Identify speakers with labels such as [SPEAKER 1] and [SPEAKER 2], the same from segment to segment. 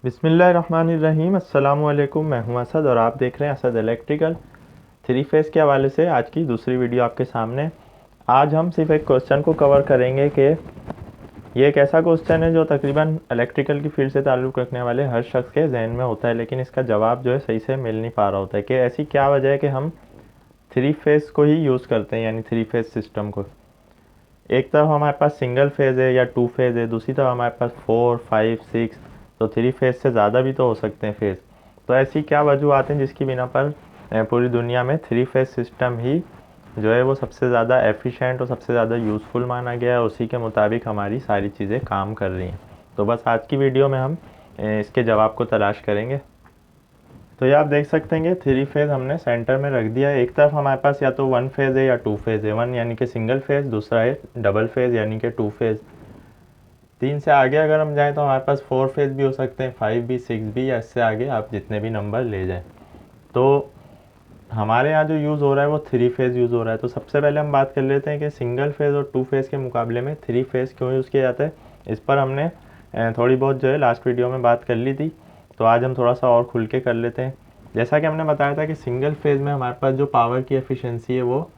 [SPEAKER 1] बिस्मिल्लाहिर्रहमानिर्रहीम। अस्सलामुअलैकुम। मैं हूं असद और आप देख रहे हैं असद इलेक्ट्रिकल। थ्री फेज़ के हवाले से आज की दूसरी वीडियो आपके सामने। आज हम सिर्फ एक क्वेश्चन को कवर करेंगे कि ये एक ऐसा क्वेश्चन है जो तकरीबन इलेक्ट्रिकल की फील्ड से ताल्लुक़ रखने वाले हर शख्स के जहन में होता है, लेकिन इसका जवाब जो है सही से मिल नहीं पा रहा होता है कि ऐसी क्या वजह है कि हम थ्री फेज़ को ही यूज़ करते हैं, यानी थ्री फेज़ सिस्टम को। एक तरफ हमारे पास सिंगल फेज़ है या टू फेज़ है, दूसरी तरफ हमारे पास 4, 5, 6, तो थ्री फेज़ से ज़्यादा भी तो हो सकते हैं फेज़। तो ऐसी क्या वजूहत हैं जिसकी बिना पर पूरी दुनिया में थ्री फेज़ सिस्टम ही जो है वो सबसे ज़्यादा एफिशिएंट और सबसे ज़्यादा यूज़फुल माना गया है, उसी के मुताबिक हमारी सारी चीज़ें काम कर रही हैं। तो बस आज की वीडियो में हम इसके जवाब को तलाश करेंगे। तो ये आप देख सकते हैं कि थ्री फेज़ हमने सेंटर में रख दिया है। एक तरफ हमारे पास या तो वन फेज़ है या टू फेज़ है। वन यानी कि सिंगल फेज़, दूसरा है डबल फेज़ यानी कि टू फेज़। तीन से आगे अगर हम जाएं तो हमारे पास फोर फेज़ भी हो सकते हैं, फाइव भी, सिक्स भी, या इससे आगे आप जितने भी नंबर ले जाएं। तो हमारे यहाँ जो यूज़ हो रहा है वो थ्री फेज़ यूज़ हो रहा है। तो सबसे पहले हम बात कर लेते हैं कि सिंगल फेज़ और टू फेज़ के मुकाबले में थ्री फेज़ क्यों यूज़ किया जाता है। इस पर हमने थोड़ी बहुत जो है लास्ट वीडियो में बात कर ली थी, तो आज हम थोड़ा सा और खुल के कर लेते हैं। जैसा कि हमने बताया था कि सिंगल फेज़ में हमारे पास जो पावर की एफिशिएंसी है वो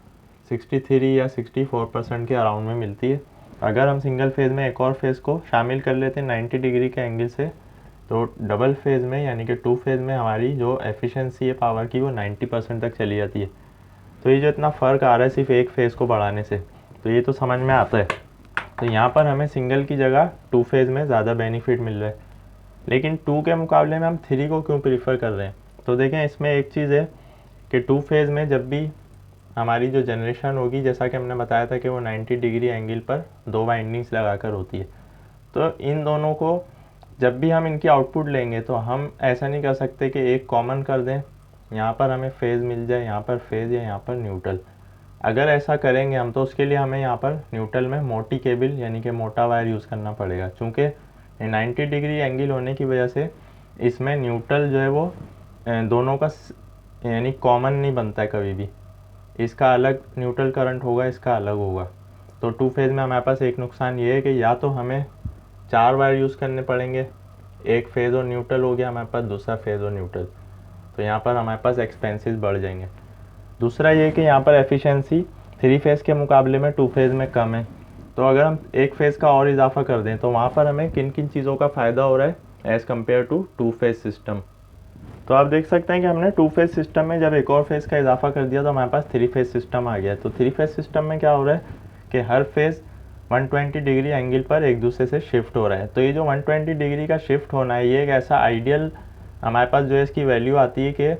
[SPEAKER 1] 63 या 64% के अराउंड में मिलती है। अगर हम सिंगल फेज़ में एक और फेज़ को शामिल कर लेते हैं 90 डिग्री के एंगल से, तो डबल फेज़ में यानी कि टू फेज़ में हमारी जो एफिशिएंसी है पावर की वो 90% तक चली जाती है। तो ये जो इतना फ़र्क आ रहा है सिर्फ एक फेज़ को बढ़ाने से, तो ये तो समझ में आता है। तो यहाँ पर हमें सिंगल की जगह टू फेज़ में ज़्यादा बेनिफिट मिल रहा है, लेकिन टू के मुकाबले में हम थ्री को क्यों प्रीफर कर रहे हैं। तो देखें, इसमें एक चीज़ है कि टू फेज़ में जब भी हमारी जो जनरेशन होगी, जैसा कि हमने बताया था कि वो 90 डिग्री एंगल पर दो वाइंडिंग्स लगाकर होती है, तो इन दोनों को जब भी हम इनकी आउटपुट लेंगे तो हम ऐसा नहीं कर सकते कि एक कॉमन कर दें, यहाँ पर हमें फेज़ मिल जाए, यहाँ पर फेज़ या यहाँ पर न्यूट्रल। अगर ऐसा करेंगे हम तो उसके लिए हमें यहाँ पर न्यूट्रल में मोटी केबल यानी कि मोटा वायर यूज़ करना पड़ेगा, चूँकि 90 डिग्री एंगल होने की वजह से इसमें न्यूट्रल जो है वो दोनों का यानी कॉमन नहीं बनता है कभी भी। इसका अलग न्यूट्रल करंट होगा, इसका अलग होगा। तो टू फेज़ में हमारे पास एक नुकसान ये है कि या तो हमें चार वायर यूज़ करने पड़ेंगे, एक फेज़ और न्यूट्रल हो गया हमारे पास, दूसरा फेज़ और न्यूट्रल, तो यहाँ पर हमारे पास एक्सपेंसेस बढ़ जाएंगे। दूसरा ये कि यहाँ पर एफिशिएंसी थ्री फेज़ के मुकाबले में टू फेज़ में कम है। तो अगर हम एक फेज़ का और इजाफा कर दें तो वहाँ पर हमें किन किन चीज़ों का फ़ायदा हो रहा है as compare to two phase system. तो आप देख सकते हैं कि हमने टू फेज़ सिस्टम में जब एक और फेज़ का इजाफा कर दिया तो हमारे पास थ्री फेज़ सिस्टम आ गया। तो थ्री फेज़ सिस्टम में क्या हो रहा है कि हर फेज़ 120 डिग्री एंगल पर एक दूसरे से शिफ्ट हो रहा है। तो ये जो 120 डिग्री का शिफ्ट होना है, ये एक ऐसा आइडियल हमारे पास जो है इसकी वैल्यू आती है कि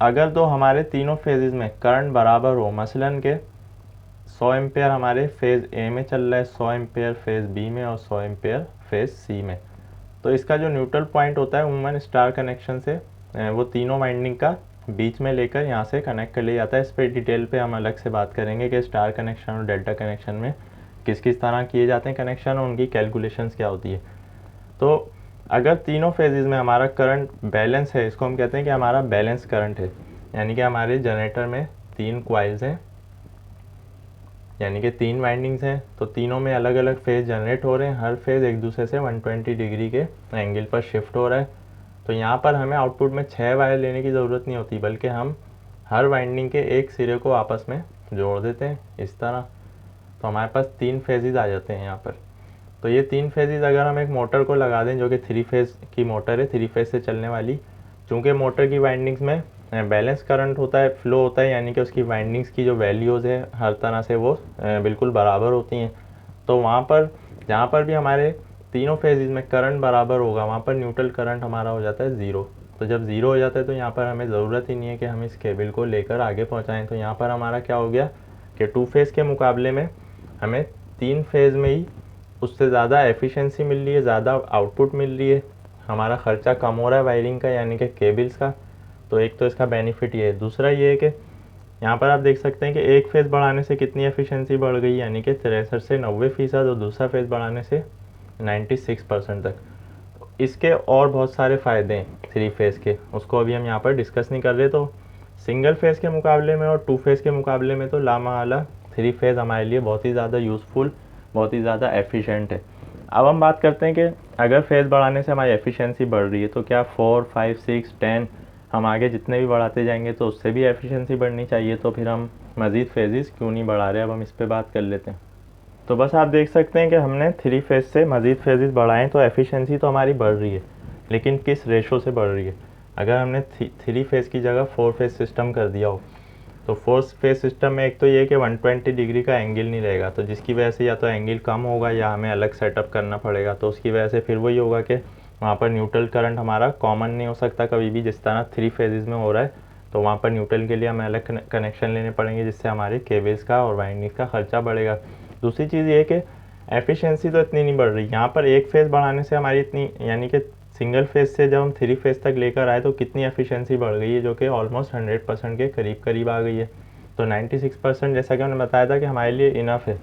[SPEAKER 1] अगर तो हमारे तीनों फेजेस में करंट बराबर हो, मसलन के 100 एम्पेयर हमारे फेज़ ए में चल रहा है, 100 एम्पेयर फेज़ बी में और 100 एम्पेयर फेज़ सी में, तो इसका जो न्यूट्रल पॉइंट होता है उमूमन स्टार कनेक्शन से वो तीनों वाइंडिंग का बीच में लेकर यहाँ से कनेक्ट कर लिया जाता है। इस पर डिटेल पे हम अलग से बात करेंगे कि स्टार कनेक्शन और डेल्टा कनेक्शन में किस किस तरह किए जाते हैं कनेक्शन और उनकी कैलकुलेशंस क्या होती है। तो अगर तीनों फेजेस में हमारा करंट बैलेंस है, इसको हम कहते हैं कि हमारा बैलेंस करंट है, यानी कि हमारे जनरेटर में तीन कॉइल्स हैं, यानी कि तीन वाइंडिंग्स हैं, तो तीनों में अलग अलग फेज़ जनरेट हो रहे हैं, हर फेज़ एक दूसरे से 120 डिग्री के एंगल पर शिफ्ट हो रहा है। तो यहाँ पर हमें आउटपुट में 6 वायर लेने की ज़रूरत नहीं होती, बल्कि हम हर वाइंडिंग के एक सिरे को आपस में जोड़ देते हैं इस तरह, तो हमारे पास तीन फेजेस आ जाते हैं यहाँ पर। तो ये तीन फेजेस अगर हम एक मोटर को लगा दें जो कि थ्री फेज़ की मोटर है, थ्री फेज़ से चलने वाली, चूँकि मोटर की वाइंडिंग्स में बैलेंस करंट होता है, फ्लो होता है, यानी कि उसकी वाइंडिंग्स की जो वैल्यूज़ है हर तरह से वो बिल्कुल बराबर होती हैं। तो वहाँ पर जहाँ पर भी हमारे तीनों फेजेस में करंट बराबर होगा वहाँ पर न्यूट्रल करंट हमारा हो जाता है ज़ीरो। तो जब ज़ीरो हो जाता है तो यहाँ पर हमें ज़रूरत ही नहीं है कि हम इस केबल को लेकर आगे पहुँचाएँ। तो यहाँ पर हमारा क्या हो गया कि टू फेज़ के मुकाबले में हमें तीन फेज़ में ही उससे ज़्यादा एफिशिएंसी मिल रही है, ज़्यादा आउटपुट मिल रही है, हमारा ख़र्चा कम हो रहा है वायरिंग का यानी कि केबल्स का। तो एक तो इसका बेनिफिट ये है। दूसरा ये है कि यहाँ पर आप देख सकते हैं कि एक फेज़ बढ़ाने से कितनी एफिशिएंसी बढ़ गई, यानी कि 63 से 90% और दूसरा फेज़ बढ़ाने से 96% तक। तो इसके और बहुत सारे फ़ायदे हैं थ्री फेज़ के, उसको अभी हम यहाँ पर डिस्कस नहीं कर रहे। तो सिंगल फेज़ के मुकाबले में और टू फेज़ के मुकाबले में तो लामाला थ्री फेज़ हमारे लिए बहुत ही ज़्यादा यूज़फुल, बहुत ही ज़्यादा एफिशिएंट है। अब हम बात करते हैं कि अगर फेज़ बढ़ाने से हमारी एफिशिएंसी बढ़ रही है तो क्या 4, 5, 6, 10 हम आगे जितने भी बढ़ाते जाएंगे तो उससे भी एफिशिएंसी बढ़नी चाहिए, तो फिर हम मज़ीद फेजेस क्यों नहीं बढ़ा रहे। अब हम इस पर बात कर लेते हैं। तो बस आप देख सकते हैं कि हमने 3 फेज़ से मज़ीद फेजेस बढ़ाएं तो एफिशिएंसी तो हमारी बढ़ रही है, लेकिन किस रेशो से बढ़ रही है। अगर हमने 3 फेज़ की जगह 4 फेज़ सिस्टम कर दिया हो तो 4 फेज़ सिस्टम में एक तो ये कि 120 डिग्री का एंगल नहीं रहेगा, तो जिसकी वजह से या तो एंगल कम होगा या हमें अलग सेटअप करना पड़ेगा। तो उसकी वजह से फिर वही होगा कि वहाँ पर न्यूट्रल करंट हमारा कॉमन नहीं हो सकता कभी भी, जिस तरह 3 फेजेस में हो रहा है। तो वहाँ पर न्यूट्रल के लिए हमें अलग कनेक्शन लेने पड़ेंगे, जिससे हमारे केबल्स का और वाइंडिंग्स का खर्चा बढ़ेगा। दूसरी चीज़ ये कि एफिशिएंसी तो इतनी नहीं बढ़ रही यहाँ पर। एक फेज़ बढ़ाने से हमारी इतनी, यानी कि सिंगल फेज़ से जब हम 3 फेज़ तक लेकर आए तो कितनी एफिशिएंसी बढ़ गई है, जो कि ऑलमोस्ट 100% के करीब करीब आ गई है। तो 96% जैसा कि हमने बताया था कि हमारे लिए इनफ है।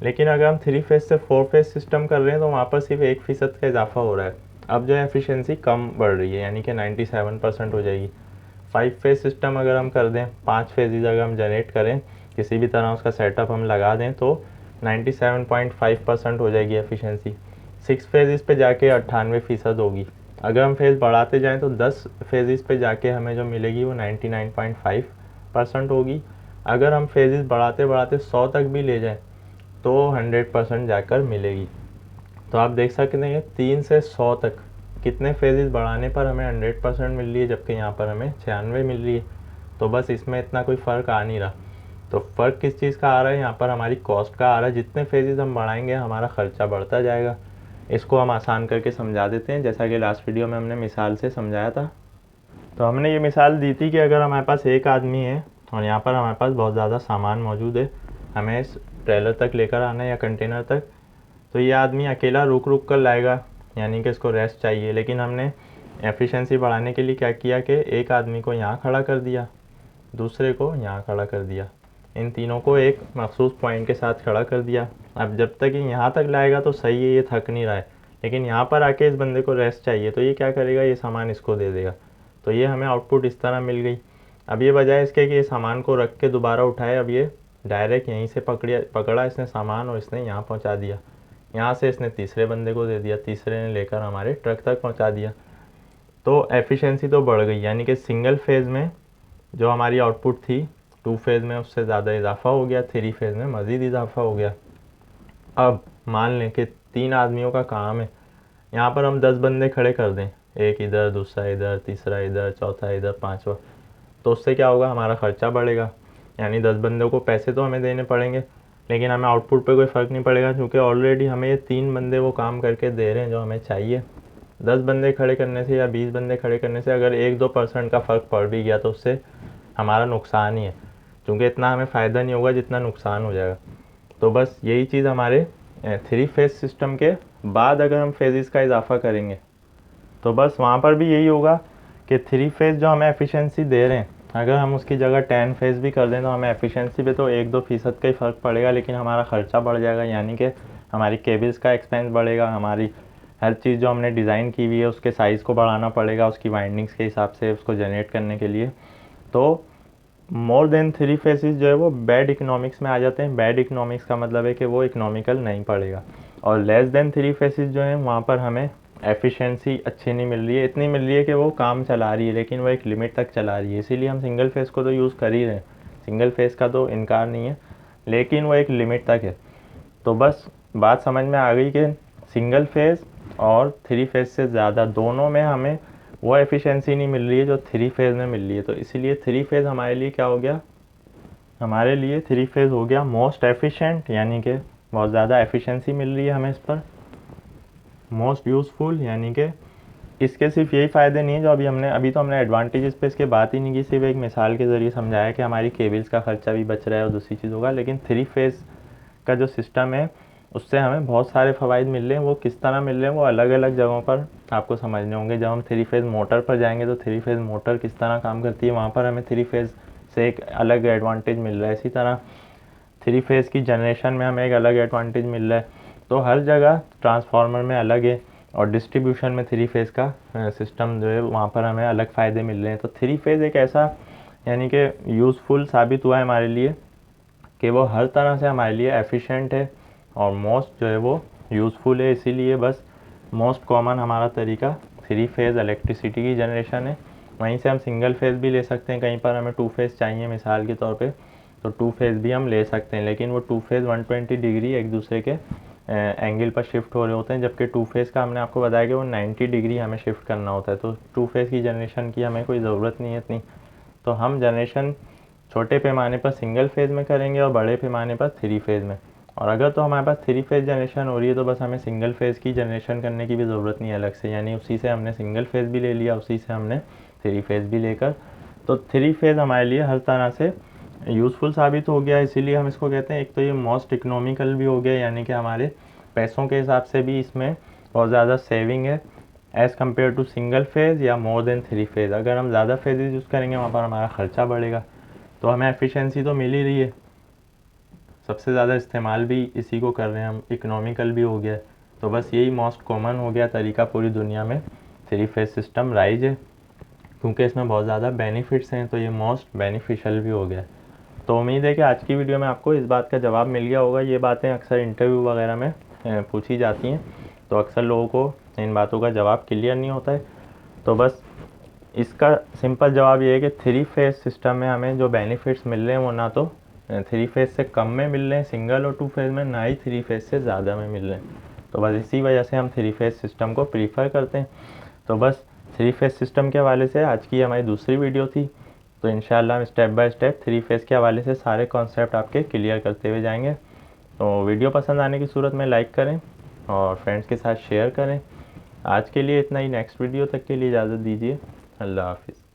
[SPEAKER 1] लेकिन अगर हम 3 फेज़ से 4 फेज़ सिस्टम कर रहे हैं तो वहाँ पर सिर्फ 1% का इजाफा हो रहा है। अब जो एफिशिएंसी कम बढ़ रही है, यानी कि 97% हो जाएगी। 5 फेज़ सिस्टम अगर हम कर दें, 5 फेजेज अगर हम जनरेट करें, किसी भी तरह उसका सेटअप हम लगा दें तो 97.5% हो जाएगी एफिशिएंसी। 6 फेजेस पे जाके 98% होगी। अगर हम फेज़ बढ़ाते जाएं तो 10 फेजेस पे जाके हमें जो मिलेगी वो 99.5% होगी। अगर हम फेजेस बढ़ाते बढ़ाते 100 तक भी ले जाएं तो 100% जाकर मिलेगी। तो आप देख सकते हैं 3 से 100 तक कितने फेजेस बढ़ाने पर हमें 100% मिल रही है, जबकि यहाँ पर हमें 96 मिल रही है। तो बस इसमें इतना कोई फ़र्क आ नहीं रहा। तो फ़र्क किस चीज़ का आ रहा है, यहाँ पर हमारी कॉस्ट का आ रहा है। जितने फेजेस हम बढ़ाएंगे हमारा ख़र्चा बढ़ता जाएगा। इसको हम आसान करके समझा देते हैं, जैसा कि लास्ट वीडियो में हमने मिसाल से समझाया था। तो हमने ये मिसाल दी थी कि अगर हमारे पास एक आदमी है और यहाँ पर हमारे पास बहुत ज़्यादा सामान मौजूद है, हमें इस ट्रेलर तक लेकर आना है या कंटेनर तक, तो ये आदमी अकेला रुक रुक कर लाएगा, यानी कि इसको रेस्ट चाहिए। लेकिन हमने एफिशिएंसी बढ़ाने के लिए क्या किया कि एक आदमी को यहाँ खड़ा कर दिया, दूसरे को यहाँ खड़ा कर दिया, इन तीनों को एक मखसूस पॉइंट के साथ खड़ा कर दिया। अब जब तक ये यहाँ तक लाएगा तो सही है, ये थक नहीं रहा है, लेकिन यहाँ पर आके इस बंदे को रेस्ट चाहिए, तो ये क्या करेगा, ये सामान इसको दे देगा। तो ये हमें आउटपुट इस तरह मिल गई। अब ये बजाय इसके कि ये सामान को रख के दोबारा उठाए, अब ये डायरेक्ट यहीं से पकड़ा इसने सामान और इसने यहाँ पहुँचा दिया। यहाँ से इसने तीसरे बंदे को दे दिया, तीसरे ने लेकर हमारे ट्रक तक पहुँचा दिया। तो एफिशिएंसी तो बढ़ गई, यानी कि सिंगल फेज़ में जो हमारी आउटपुट थी 2 फेज़ में उससे ज़्यादा इजाफा हो गया, 3 फेज़ में मज़ीद इजाफा हो गया। अब मान लें कि 3 आदमियों का काम है, यहाँ पर हम 10 बंदे खड़े कर दें, एक इधर, दूसरा इधर, तीसरा इधर, चौथा इधर, पाँचवा, तो उससे क्या होगा, हमारा ख़र्चा बढ़ेगा। यानी 10 बंदों को पैसे तो हमें देने पड़ेंगे, लेकिन हमें आउटपुट पे कोई फ़र्क नहीं पड़ेगा, क्योंकि ऑलरेडी हमें ये 3 बंदे वो काम करके दे रहे हैं जो हमें चाहिए। 10 बंदे खड़े करने से या 20 बंदे खड़े करने से अगर 1-2% का फ़र्क पड़ भी गया तो उससे हमारा नुकसान ही है, क्योंकि इतना हमें फ़ायदा नहीं होगा जितना नुकसान हो जाएगा। तो बस यही चीज़ हमारे 3 फेज़ सिस्टम के बाद अगर हम फेजेस का इजाफा करेंगे तो बस वहाँ पर भी यही होगा कि 3 फेज़ जो हमें एफिशिएंसी दे रहे हैं, अगर हम उसकी जगह 10 फेज़ भी कर दें तो हमें एफिशिएंसी पे तो 1-2% का ही फ़र्क पड़ेगा, लेकिन हमारा ख़र्चा बढ़ जाएगा। यानी कि हमारी केबल्स का एक्सपेंस बढ़ेगा, हमारी हर चीज़ जो हमने डिज़ाइन की हुई है उसके साइज़ को बढ़ाना पड़ेगा, उसकी वाइंडिंग्स के हिसाब से उसको जनरेट करने के लिए। तो मोर देन 3 फेसेस जो है वो बैड इकोनॉमिक्स में आ जाते हैं। बैड इकोनॉमिक्स का मतलब है कि वो इकोनॉमिकल नहीं पड़ेगा। और लेस देन 3 फेसेस जो हैं वहाँ पर हमें एफिशिएंसी अच्छी नहीं मिल रही है, इतनी मिल रही है कि वो काम चला रही है, लेकिन वो एक लिमिट तक चला रही है। इसीलिए हम सिंगल फेस को तो यूज़ कर ही रहे हैं, सिंगल फेस का तो इनकार नहीं है, लेकिन वो एक लिमिट तक है। तो बस बात समझ में आ गई कि सिंगल फेज़ और 3 फेज़ से ज़्यादा दोनों में हमें वो एफिशिएंसी नहीं मिल रही है जो 3 फेज़ में मिल रही है। तो इसीलिए 3 फेज़ हमारे लिए क्या हो गया, हमारे लिए 3 फेज़ हो गया मोस्ट एफिशिएंट, यानी कि बहुत ज़्यादा एफिशिएंसी मिल रही है हमें इस पर। मोस्ट यूज़फुल, यानी कि इसके सिर्फ यही फ़ायदे नहीं है जो अभी तो हमने एडवांटेजेस पे इसके बात ही नहीं की, सिर्फ एक मिसाल के ज़रिए समझाया कि हमारी केबल्स का ख़र्चा भी बच रहा है और दूसरी चीज़ होगा। लेकिन 3 फेज़ का जो सिस्टम है उससे हमें बहुत सारे फ़वाइद मिल रहे हैं। वो किस तरह मिल रहे हैं वो अलग अलग जगहों पर आपको समझने होंगे। जब हम 3 फेज़ मोटर पर जाएंगे तो 3 फेज़ मोटर किस तरह काम करती है, वहाँ पर हमें 3 फेज़ से एक अलग एडवांटेज मिल रहा है। इसी तरह 3 फेज़ की जनरेशन में हमें एक अलग एडवांटेज मिल रहा है। तो हर जगह ट्रांसफार्मर में अलग है और डिस्ट्रीब्यूशन में 3 फेज़ का सिस्टम जो है वहाँ पर हमें अलग फ़ायदे मिल रहे हैं। तो 3 फेज़ एक ऐसा यानी कि यूज़फुल साबित हुआ है हमारे लिए कि वो हर तरह से हमारे लिए एफिशिएंट है और मोस्ट जो है वो यूज़फुल है, इसीलिए बस मोस्ट कॉमन हमारा तरीका 3 फेज़ इलेक्ट्रिसिटी की जनरेशन है। वहीं से हम सिंगल फेज़ भी ले सकते हैं, कहीं पर हमें 2 फेज़ चाहिए मिसाल के तौर पे, तो 2 फेज़ भी हम ले सकते हैं, लेकिन वो 2 फेज़ 120 डिग्री एक दूसरे के एंगल पर शिफ्ट हो रहे होते हैं, जबकि 2 फेज़ का हमने आपको बताया कि वो 90 डिग्री हमें शिफ्ट करना होता है। तो 2 फेज़ की जनरेशन की हमें कोई ज़रूरत नहीं है इतनी, तो हम जनरेशन छोटे पैमाने पर सिंगल फेज़ में करेंगे और बड़े पैमाने पर 3 फेज़ में। और अगर तो हमारे पास 3 फेज़ जनरेशन हो रही है तो बस हमें सिंगल फेज़ की जनरेशन करने की भी ज़रूरत नहीं है अलग से, यानी उसी से हमने सिंगल फेज़ भी ले लिया, उसी से हमने 3 फेज़ भी लेकर, तो 3 फेज़ हमारे लिए हर तरह से यूज़फुल साबित हो गया। इसीलिए हम इसको कहते हैं, एक तो ये मोस्ट इकोनॉमिकल भी हो गया, यानी कि हमारे पैसों के हिसाब से भी इसमें बहुत ज़्यादा सेविंग है as compare to single phase या मोर देन 3 फेज़। अगर हम ज़्यादा फेजेज़ यूज़ करेंगे वहाँ पर हमारा ख़र्चा बढ़ेगा, तो हमें एफिशिएंसी तो मिल ही रही है, सबसे ज़्यादा इस्तेमाल भी इसी को कर रहे हैं हम, इकोनॉमिकल भी हो गया। तो बस यही मोस्ट कॉमन हो गया तरीका पूरी दुनिया में, 3 फेज़ सिस्टम राइज है, क्योंकि इसमें बहुत ज़्यादा बेनिफिट्स हैं, तो ये मोस्ट बेनिफिशियल भी हो गया। तो उम्मीद है कि आज की वीडियो में आपको इस बात का जवाब मिल गया होगा। ये बातें अक्सर इंटरव्यू वगैरह में पूछी जाती हैं, तो अक्सर लोगों को इन बातों का जवाब क्लियर नहीं होता है। तो बस इसका सिंपल जवाब ये है कि 3 फेज़ सिस्टम में हमें जो बेनिफिट्स मिल रहे हैं वो ना तो 3 फेज़ से कम में मिल रहे हैं सिंगल और 2 फेज़ में, ना ही 3 फेज़ से ज़्यादा में मिल रहे हैं। तो बस इसी वजह से हम 3 फेज़ सिस्टम को प्रीफर करते हैं। तो बस 3 फेज़ सिस्टम के हवाले से आज की हमारी दूसरी वीडियो थी। तो इंशाल्लाह हम स्टेप बाय स्टेप 3 फेज़ के हवाले से सारे कॉन्सेप्ट आपके क्लियर करते हुए जाएंगे। तो वीडियो पसंद आने की सूरत में लाइक करें और फ्रेंड्स के साथ शेयर करें। आज के लिए इतना ही, नेक्स्ट वीडियो तक के लिए इजाज़त दीजिए। अल्लाह हाफिज़।